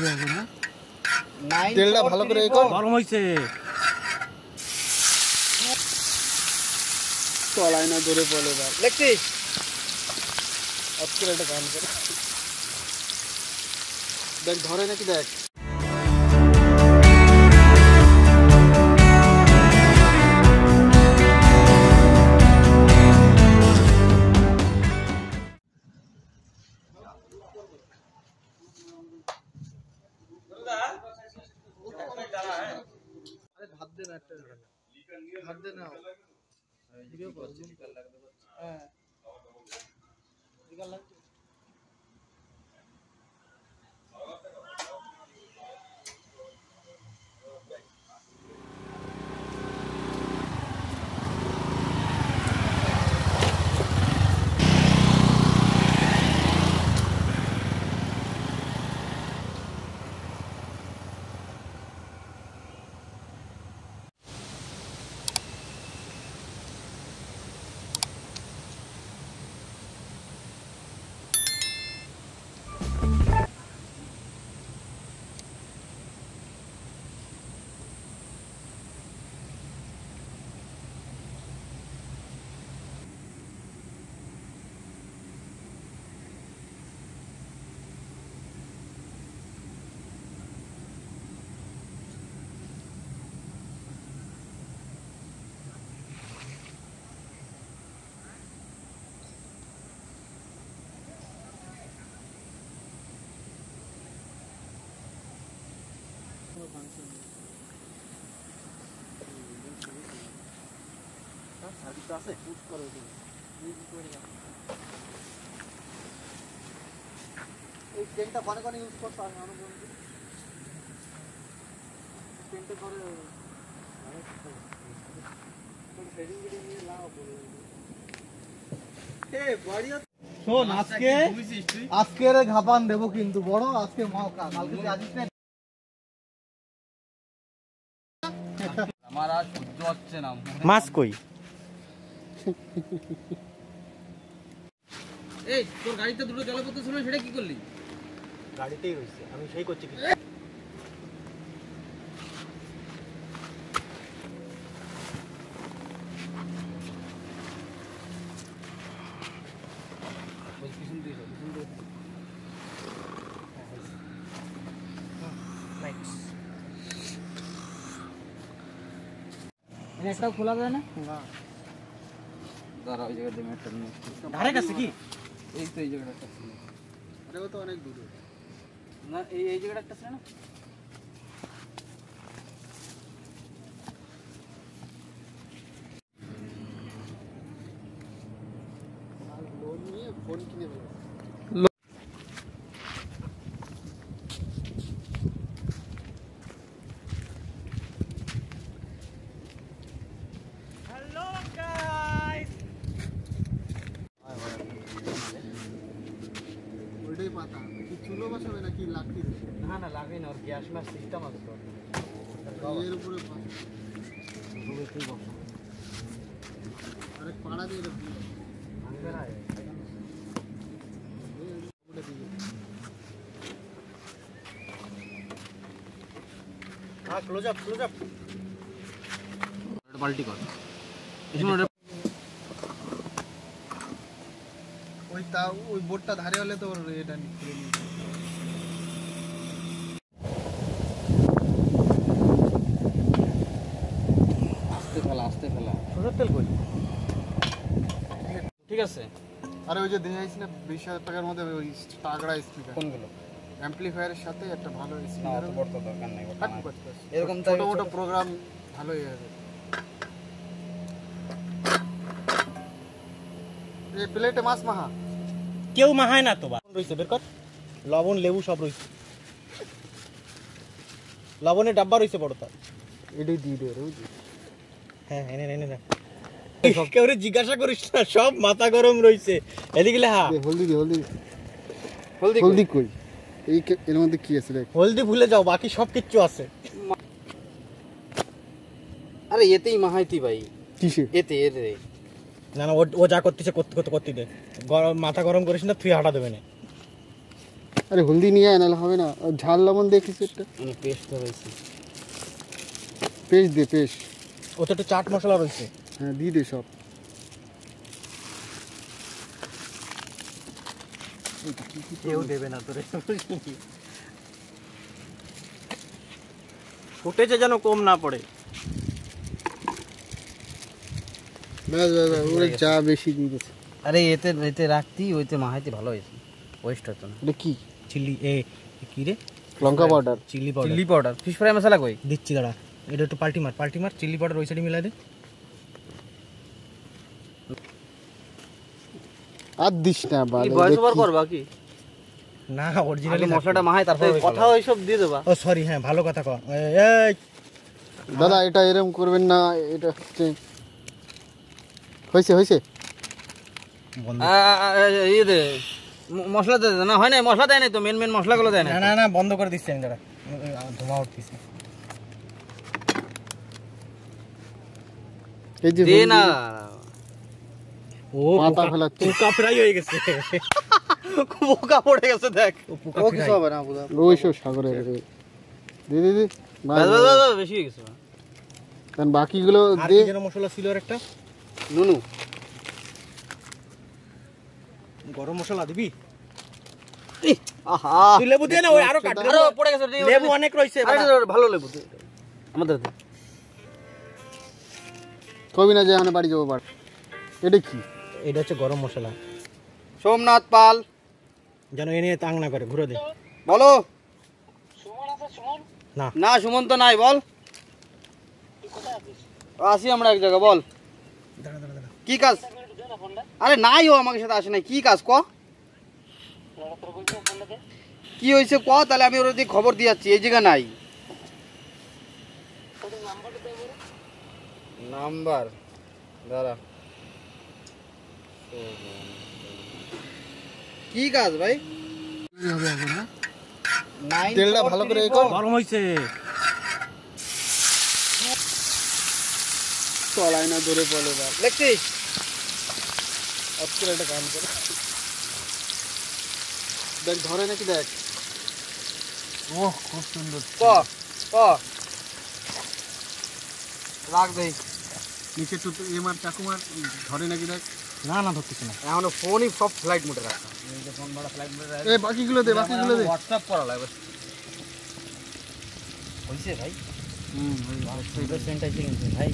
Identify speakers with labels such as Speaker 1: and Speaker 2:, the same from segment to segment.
Speaker 1: হবে এখন। হ্যাঁ
Speaker 2: তেলটা ভালো করে
Speaker 1: গরম হয়েছে।
Speaker 2: চলাই না ধরে বলে
Speaker 1: দেখছিস
Speaker 2: আজকে একটা গান করে দেখ ধরে নাকি দেখ। ভাত দে না একটা ভাত দে না ভিডিও করছি হ্যাঁ নিকাল লাগছে। সার্ভিস আছে পুশ করে দিন এই পেনটা কোনে কোনে ইউজ করতে হবে আমি বলছি পেনটা করে কোন সেটিং ভিডিও নিয়ে লাও বলে এ বড়িয়া শোন আজকের ঘাপান দেব কিন্তু বড় আজকে মৌকা কালকে তুই আসিস না
Speaker 1: আমার আর সহ্য হচ্ছে না।
Speaker 3: মাছ কই?
Speaker 1: এই তোর গাড়িতে দুটো জলপত্র ছিল সেটা কি করলি?
Speaker 2: গাড়িতেই হইছে আমি সেই করছি কি
Speaker 1: পিছন দিয়ে
Speaker 3: একটাও খোলা যায় না?
Speaker 1: দাঁড়া ওই জায়গাতে ম্যাটটা নিয়ে
Speaker 3: ধারে কাছে কি?
Speaker 1: এই তো এই জায়গাটা একটা ছিল
Speaker 2: আরে ও তো অনেক দূরে
Speaker 1: না এই জায়গাটা একটা ছিল না
Speaker 2: লোন নিয়ে ফোন কিনে দেবো
Speaker 3: হ্যালো গাইস,
Speaker 2: ওইটাই পাতা কি চুলো বসাবে নাকি লাকড়ি
Speaker 1: না না লাগে না, ওর গ্যাস ম্যাস সিস্টেম আছে তো
Speaker 2: এর উপরে আরে পাড়া দিয়ে রাখবি
Speaker 1: ভাঙবে না
Speaker 2: হ্যাঁ ক্লোজ আপ
Speaker 1: এটা পাল্টি কর
Speaker 2: ওই তা ওই বোর্ডটা ধারে হলে তো ওর এটা খুলে নিয়ে
Speaker 1: আস্তে ফেলা
Speaker 2: সোজার তেল কই
Speaker 1: ঠিক আছে।
Speaker 2: আরে ওই যে দিয়ে আইস না 20,000 টাকার মধ্যে ওই টাগড়া স্পিকার
Speaker 1: কোনগুলো?
Speaker 2: অ্যাম্পলিফায়ারের সাথে একটা ভালো
Speaker 1: না
Speaker 2: স্পিকার
Speaker 1: অত বড় তো দরকার নেই,
Speaker 2: এরকম ছোট মোটো প্রোগ্রাম ভালোই হবে। এই প্লেটে মাছ মাহা
Speaker 3: কেউ মাহায় না তো বা রইছে বের কর। লবণ লেবু সব রইছে, লবণের ডাব্বা রইছে বড়টা।
Speaker 2: এটাই দিয়ে দে বুঝলি।
Speaker 3: হ্যাঁ এনে এনে না কেউ জিজ্ঞাসা করিস না, সব মাথা গরম রইছে। এদিকে হ্যাঁ
Speaker 2: হলদি দি হলদি কই এই এর মধ্যে কি আছে দেখ।
Speaker 3: হলদি ভুলে যাও, বাকি সব কিচ্ছু আছে।
Speaker 1: আরে এতেই মাহাইতি ভাই,
Speaker 2: কিসে
Speaker 1: এতে
Speaker 3: না না ও যা করতেছে করতে দে। মাথা গরম করিস না, তুই হাঁটা দেবে না।
Speaker 2: আরে হলদি নিয়ে আয়, নাহলে হবে না। আর ঝাল লবণ দিয়ে কিছু একটা
Speaker 1: মানে পেস্ট রয়েছে।
Speaker 2: পেস্ট দে, পেস্ট।
Speaker 3: ও তো একটু চাট মশলা রয়েছে।
Speaker 2: হ্যাঁ দিয়ে দে সব।
Speaker 3: কেউ দেবে না তোরে। ফুটেছে যেন কম না পড়ে।
Speaker 2: ব্যাস ব্যাস ব্যাস, ওরে চা বেশি দিয়ে দিয়েছে।
Speaker 1: আরে এতে এতে রাখতি, ওইতে মাহাইতে ভালো হয়েছে, ওয়েস্ট হতো না।
Speaker 2: এটা কি?
Speaker 3: চিলি কি রে?
Speaker 2: লঙ্কা powder.
Speaker 3: Chilli powder.
Speaker 1: Chilli powder, fish fry মশলা কই?
Speaker 3: দিচ্ছি দাঁড়া, এটা একটু পাল্টি মার, চিলি পাউডার ওই সাইডে মিলাই দে।
Speaker 2: আর দিস না বাল।
Speaker 1: ভয়েস ওভার করবা কি?
Speaker 3: না অরিজিনালি
Speaker 1: মশলাটা মাহাই, তারপরে কথা ওইসব দিয়ে দেবা।
Speaker 3: ও সরি, হ্যাঁ ভালো কথা কও। এই
Speaker 2: দাদা এটা এরকম করবেন না, এটা হচ্ছে হয়েছে হয়েছে।
Speaker 3: বন্ধ।
Speaker 1: ইয়ে দে, মশলা দে না, হয় না মশলা দেয় না তো, মেন মশলাগুলো দেয় না।
Speaker 3: না না না, বন্ধ করে দিচ্ছি আমি, দাঁড়া ধোঁয়া উঠতেছে।
Speaker 2: এই যে
Speaker 1: দে না,
Speaker 3: ও
Speaker 2: মাথা ফেলাচ্ছে।
Speaker 3: পোকা ফ্রাই হয়ে গেছে।
Speaker 1: পোকা পড়ে গেছে দেখ।
Speaker 3: পোকা
Speaker 1: ও
Speaker 3: fry।
Speaker 1: কিছু হবে না বুঝা।
Speaker 2: ওইসব সাগরে দে দে দে।
Speaker 1: বেশি হয়ে গেছে।
Speaker 2: কারণ বাকিগুলো
Speaker 3: আর
Speaker 2: দে।
Speaker 3: কি যেন মশলা ছিল আর একটা?
Speaker 1: নুনু,
Speaker 3: গরম মশলা দিবি?
Speaker 1: আহা,
Speaker 3: তুই লেবু দিয়ে না, ওই আরো কাট।
Speaker 1: আরো পড়ে গেছে।
Speaker 3: লেবু অনেক রয়েছে।
Speaker 1: আরে ভালো লেবু দে, আমাদের দে।
Speaker 2: কবি না যে আমি বাড়ি যাবো বাড়ি। এটা কি?
Speaker 3: এটা হচ্ছে গরম মশলা,
Speaker 1: সোমনাথ পাল,
Speaker 3: যেন এ নিয়ে তাং না করে, ঘুরে দে।
Speaker 1: বলো।
Speaker 3: না
Speaker 1: না সুমন তো নাই, বল। আসি আমরা এক জায়গা, বল
Speaker 3: দাঁড়া দাঁড়া দাঁড়া।
Speaker 1: কি কাজ? আরে নাই, ও আমাকে সাথে আসে নাই। কি কাজ ক? কি হয়েছে ক, তাহলে আমি ওর দিকে খবর দিয়ে যাচ্ছি। এই জায়গা নাই নাম্বার, দাঁড়া। কি কাজ ভাই?
Speaker 2: তেলটা ভালো করে এ কর।
Speaker 3: গরম হয়েছে।
Speaker 2: চলাই না ধরে বলে এবার।
Speaker 1: দেখছিস?
Speaker 2: আজকের একটা কাম করে দেখ, ধরে নাকি দেখ। ও খুব সুন্দর।
Speaker 1: ক ক রাখ দেই।
Speaker 2: নিচে তো এমার চাকুমার ধরে নাকি দেখ।
Speaker 3: না না, ধরতেছি না।
Speaker 1: এখনো ফোনই সব ফ্লাইট মোডে রাখা। এই যে ফোন ভাড়া ফ্লাইট মোডে রাখা।
Speaker 2: এ বাকিগুলো দে, বাকিগুলো দে।
Speaker 1: হোয়াটসঅ্যাপ করা লাগবে। হইছে ভাই? সুইটার সেন্ট আছে কিন্তু ভাই।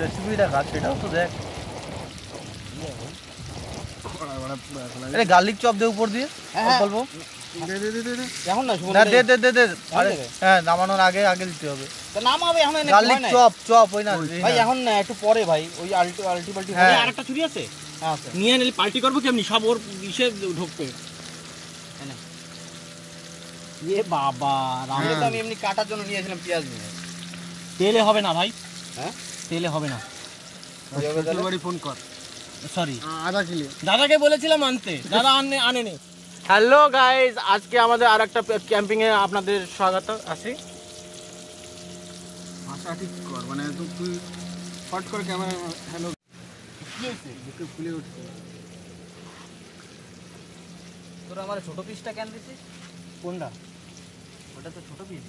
Speaker 1: রেসিপিটা কাজ, সেটাও তো দেখ।
Speaker 2: আরে গার্লিক চপ দে উপর দিয়ে।
Speaker 1: বলবো
Speaker 2: দে দে দে দে দে।
Speaker 1: এখন না সুমন,
Speaker 2: না দে দে দে দে।
Speaker 1: আরে
Speaker 2: হ্যাঁ, নামানোর আগে আগে দিতে হবে।
Speaker 1: তো নাম হবে এখন, এনে
Speaker 2: গার্লিক
Speaker 1: হয় নাই।
Speaker 2: চপ চপ ওই না
Speaker 1: ভাই এখন না, একটু পরে ভাই, ওই আলটি পাল্টি
Speaker 2: হ্যাঁ।
Speaker 1: হবে।
Speaker 3: আরেকটা ছুরি আছে,
Speaker 1: আছে
Speaker 3: নিয়ে নিলে পাল্টি করবো কেমনি, সব ওর ইসে ঢুকবে।
Speaker 1: এ বাবা, রামলে তো আমি এমনি কাটার জন্য নিয়েছিলাম পেঁয়াজ নিয়ে।
Speaker 3: তেলে হবে না ভাই,
Speaker 1: হ্যাঁ
Speaker 3: তেলে হবে না।
Speaker 2: বাড়ি ফোন কর।
Speaker 3: সরি,
Speaker 2: আধা কিলো।
Speaker 3: দাদাকে বলেছিলাম আনতে, দাদা আনেনি। হ্যালো গাইজ, আজকে আমাদের আর একটা ক্যাম্পিং এ আপনাদের স্বাগত আছে।
Speaker 2: ভাষা ঠিক কর, মানে তুই ফট করে ক্যামেরা। হ্যালো,
Speaker 1: কি হয়েছে?
Speaker 2: বুকে ফুলে উঠছে।
Speaker 1: তোরা আমার ছোট পিসটা কেন দিছিস?
Speaker 3: কোনটা?
Speaker 1: ওটা তো ছোট পিস।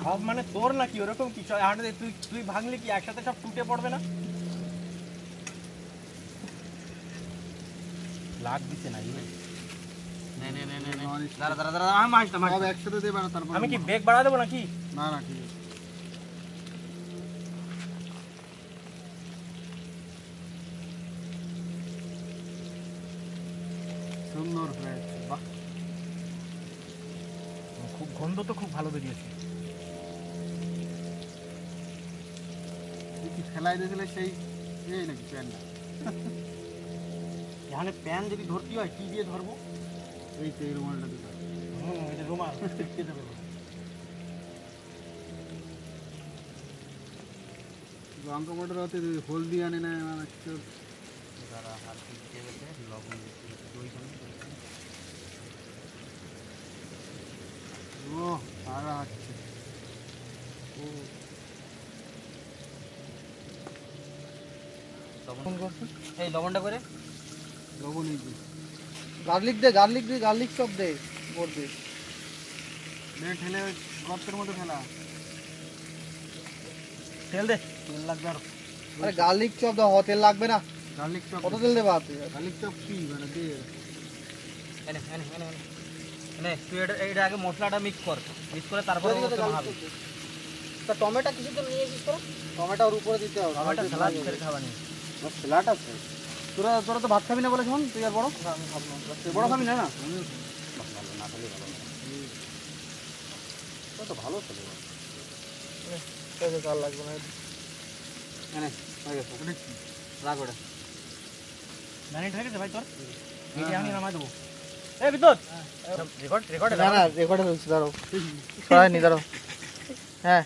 Speaker 3: সব মানে তোর নাকি ওরকম কিছু? তুই তুই ভাঙলে কি একসাথে সব টুটে পড়বে না? লাগ দিছে না
Speaker 1: দাঁড়া আমি মাছটা
Speaker 2: সব একসাথে দে, বাড়া তারপর।
Speaker 3: আমি কি বেগ বাড়া দেবো নাকি?
Speaker 2: না না ঠিক আছে। সুন্দর হয়েছে, বাহ।
Speaker 3: খুব গন্ধ তো খুব ভালো বেরিয়েছে।
Speaker 2: তুই কি ফেলাই দিয়েছিলে সেই এই নাকি প্যান্টটা?
Speaker 3: এখানে প্যান যদি ধরতে হয় কি দিয়ে ধরবো?
Speaker 2: এই তো এই রুমালটা দিতে হবে।
Speaker 3: এটা রুমাল ছিটকে দেবে।
Speaker 2: লঙ্কা মটর হতে হলদি আনে না, আমার একটু ও সারা হচ্ছে।
Speaker 1: এই লবণটা করে
Speaker 2: লবণ এই যে গার্লিক দে, গার্লিক দে, গার্লিক সব দে ভর দে।
Speaker 1: ঠেলে গর্তের মধ্যে ফেলা।
Speaker 3: তেল দে, তেল লাগবে আর
Speaker 2: আরে গার্লিক চপ দাও, তেল লাগবে না।
Speaker 1: গার্লিক চপ
Speaker 2: কত তেল দেবা তুই?
Speaker 1: গার্লিক চপ কি মানে দে
Speaker 3: এনে এনে এনে এনে এনে তুই এটা আগে মশলাটা মিক্স করে তারপরে হবে।
Speaker 2: তা টমেটো কিছু তো নিয়ে এসিস তোরা? টমেটোর উপরে দিতে হবে।
Speaker 3: টমেটো সালাদ করে খাওয়া নেই।
Speaker 1: স্যালাড আছে। তোরা তো ভাত খাবি না বলে শোন, তুই আর বড়
Speaker 2: আমি খাবো না।
Speaker 1: তুই বড় খাবি না না? না খেলে ভালো না। তো ভালো চলে।
Speaker 2: চাল লাগবে না।
Speaker 1: এনে হয়ে গেছে। রাখ ওটা।
Speaker 3: জানি ঠিক আছে ভাই তোর ভিডিও আমি নামাই দেবো। এ বিদ্যুৎ রেকর্ড
Speaker 2: না না রেকর্ডে হচ্ছে, দাঁড়াও সরাই নি, দাঁড়াও। হ্যাঁ